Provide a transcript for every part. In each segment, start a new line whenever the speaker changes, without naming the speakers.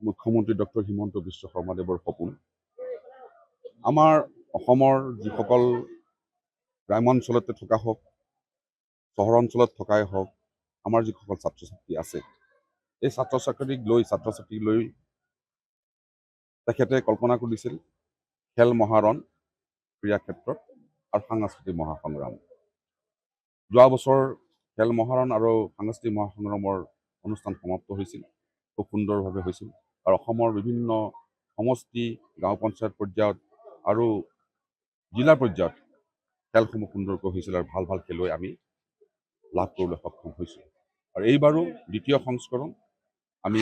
মুখ্যমন্ত্ৰী ডক্টৰ হিমন্ত বিশ্ব শৰ্মাদেৱৰ সপোন আমাৰ অসমৰ যিসকল গ্ৰাম্যাঞ্চলতে থকা হওক চহৰ অঞ্চলত থকাই হওক আমাৰ যিসকল ছাত্ৰ ছাত্ৰী আছে এই ছাত্ৰ ছাত্ৰীক লৈ তেখেতে কল্পনা কৰিছিল খেল মহাৰণ ক্ৰীড়া ক্ষেত্ৰত আৰু সাংস্কৃতিক মহাসংগ্ৰাম। যোৱা বছৰ খেল মহাৰণ আৰু সাংস্কৃতিক মহাসংগ্ৰামৰ অনুষ্ঠান সমাপ্ত হৈছিল, খুব সুন্দৰভাৱে হৈছিল আৰু অসমৰ বিভিন্ন সমষ্টি গাঁও পঞ্চায়ত পৰ্যায়ত আৰু জিলা পৰ্যায়ত খেলসমূহ সুন্দৰকৈ হৈছিল আৰু ভাল ভাল খেলুৱৈ আমি লাভ কৰিবলৈ সক্ষম হৈছোঁ। আৰু এইবাৰো দ্বিতীয় সংস্কৰণ আমি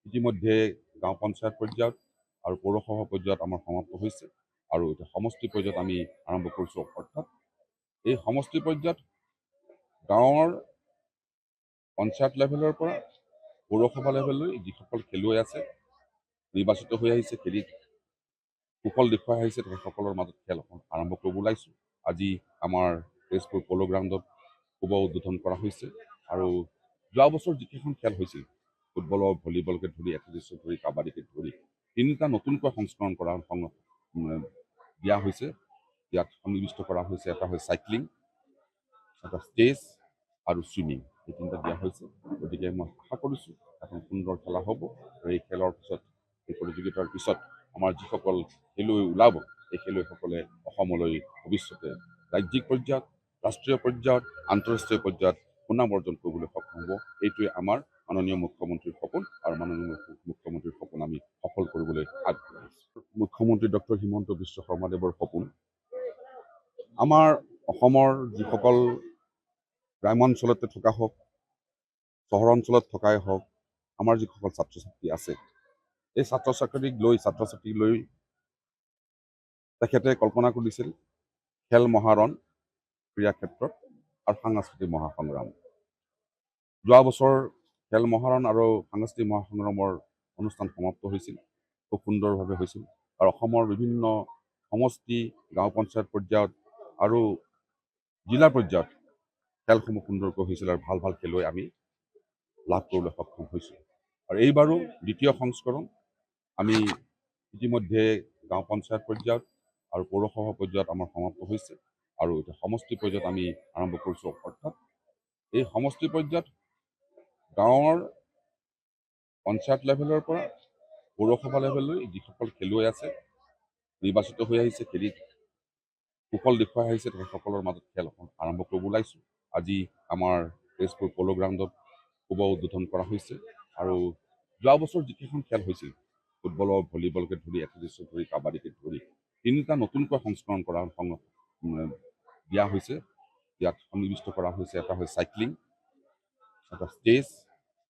ইতিমধ্যে গাঁও পঞ্চায়ত পৰ্যায়ত আৰু পৌৰসভা পৰ্যায়ত আমাৰ সমাপ্ত হৈছে আৰু এতিয়া সমষ্টি পৰ্যায়ত আমি আৰম্ভ কৰিছোঁ। অৰ্থাৎ এই সমষ্টি পৰ্যায়ত গাঁৱৰ পঞ্চায়ত লেভেলৰ পৰা পৌৰসভা লেভেললৈ যিসকল খেলুৱৈ আছে নিৰ্বাচিত হৈ আহিছে, খেলি সুফল দেখুৱাই আহিছে, তেখেতসকলৰ মাজত খেল আৰম্ভ কৰিব ওলাইছোঁ। আজি আমাৰ তেজপুৰ প'ল' গ্ৰাউণ্ডত শুভ উদ্বোধন কৰা হৈছে আৰু যোৱা বছৰ যিকেইখন খেল হৈছিল ফুটবলৰ ভলীবলকে ধৰি এথলেটিক্সকে ধৰি কাবাডীকে ধৰি তিনিটা নতুনকৈ সংস্কৰণ কৰা দিয়া হৈছে। ইয়াত সন্নিৱিষ্ট কৰা হৈছে, এটা হৈছে চাইক্লিং, এটা ষ্টেজ আৰু চুইমিং, এই তিনিটা দিয়া হৈছে। গতিকে মই আশা কৰিছোঁ এখন সুন্দৰ খেলা হ'ব আৰু এই খেলৰ পিছত এই প্ৰতিযোগিতাৰ পিছত আমাৰ যিসকল খেলুৱৈ ওলাব এই খেলুৱৈসকলে অসমলৈ ভৱিষ্যতে ৰাজ্যিক পৰ্যায়ত, ৰাষ্ট্ৰীয় পৰ্যায়ত, আন্তঃৰাষ্ট্ৰীয় পৰ্যায়ত সুনাম অৰ্জন কৰিবলৈ সক্ষম হ'ব। এইটোৱে আমাৰ মাননীয় মুখ্যমন্ত্ৰীৰ সপোন আৰু মাননীয় মুখ্যমন্ত্ৰীৰ সপোন আমি সফল কৰিবলৈ আগবাঢ়িছোঁ। মুখ্যমন্ত্ৰী ডক্টৰ হিমন্ত বিশ্ব শৰ্মাদেৱৰ সপোন আমাৰ অসমৰ যিসকল গ্ৰাম্যাঞ্চলতে থকা হওক চহৰ অঞ্চলত থকাই হওক আমাৰ যিসকল ছাত্ৰ ছাত্ৰী আছে এই ছাত্ৰ ছাত্ৰীক লৈ তেখেতে কল্পনা কৰিছিল খেল মহাৰণ ক্ৰীড়া ক্ষেত্ৰত আৰু সাংস্কৃতিক মহাসংগ্ৰাম। যোৱা বছৰ খেল মহাৰণ আৰু সাংস্কৃতিক মহাসংগ্ৰামৰ অনুষ্ঠান সমাপ্ত হৈছিল, খুব সুন্দৰভাৱে হৈছিল আৰু অসমৰ বিভিন্ন সমষ্টি গাঁও পঞ্চায়ত পৰ্যায়ত আৰু জিলা পৰ্যায়ত খেলসমূহ সুন্দৰকৈ হৈছিল আৰু ভাল ভাল খেলুৱৈ আমি লাভ কৰিবলৈ সক্ষম হৈছোঁ। আৰু এইবাৰো দ্বিতীয় সংস্কৰণ আমি ইতিমধ্যে গাঁও পঞ্চায়ত পৰ্যায়ত আৰু পৌৰসভা পৰ্যায়ত আমাৰ সমাপ্ত হৈছে আৰু এতিয়া সমষ্টি পৰ্যায়ত আমি আৰম্ভ কৰিছোঁ। অৰ্থাৎ এই সমষ্টি পৰ্যায়ত গাঁৱৰ পঞ্চায়ত লেভেলৰ পৰা পৌৰসভা লেভেললৈ যিসকল খেলুৱৈ আছে নিৰ্বাচিত হৈ আহিছে, খেলি সুফল দেখুৱাই আহিছে, তেখেতসকলৰ মাজত খেল আৰম্ভ কৰিব ওলাইছোঁ। আজি আমাৰ তেজপুৰ প'ল' গ্ৰাউণ্ডত শুভ উদ্বোধন কৰা হৈছে আৰু যোৱা বছৰ যিকেইখন খেল হৈছিল ফুটবলৰ ভলীবলকে ধৰি এথলেটিক্সকে ধৰি কাবাডীকে ধৰি তিনিটা নতুনকৈ সংস্কৰণ কৰা দিয়া হৈছে। ইয়াত সন্নিৱিষ্ট কৰা হৈছে, এটা হৈছে চাইক্লিং, এটা ষ্টেজ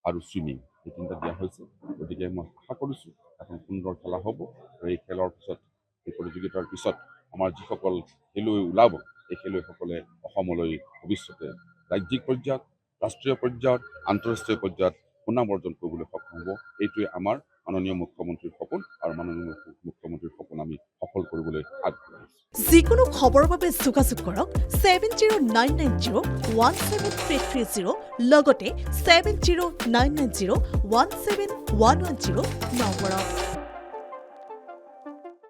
আৰু চুইমিং, এই তিনিটা দিয়া হৈছে। গতিকে মই আশা কৰিছোঁ এখন সুন্দৰ খেলা হ'ব আৰু এই খেলৰ পিছত এই প্ৰতিযোগিতাৰ পিছত আমাৰ যিসকল খেলুৱৈ ওলাব এই খেলুৱৈসকলে অসমলৈ ভৱিষ্যতে ৰাজ্যিক পৰ্যায়ত, ৰাষ্ট্ৰীয় পৰ্যায়ত, আন্তঃৰাষ্ট্ৰীয় পৰ্যায়ত সুনাম অৰ্জন কৰিবলৈ সক্ষম হ'ব। এইটোৱে আমাৰ মাননীয় মুখ্যমন্ত্ৰীৰ সপোন আৰু মাননীয় মুখ্যমন্ত্ৰীৰ সপোন আমি সফল কৰিবলৈ আগবাঢ়িছোঁ।
যিকোনো খবৰৰ বাবে যোগাযোগ কৰক 7099017330 লগতে 7099017110 নম্বৰত।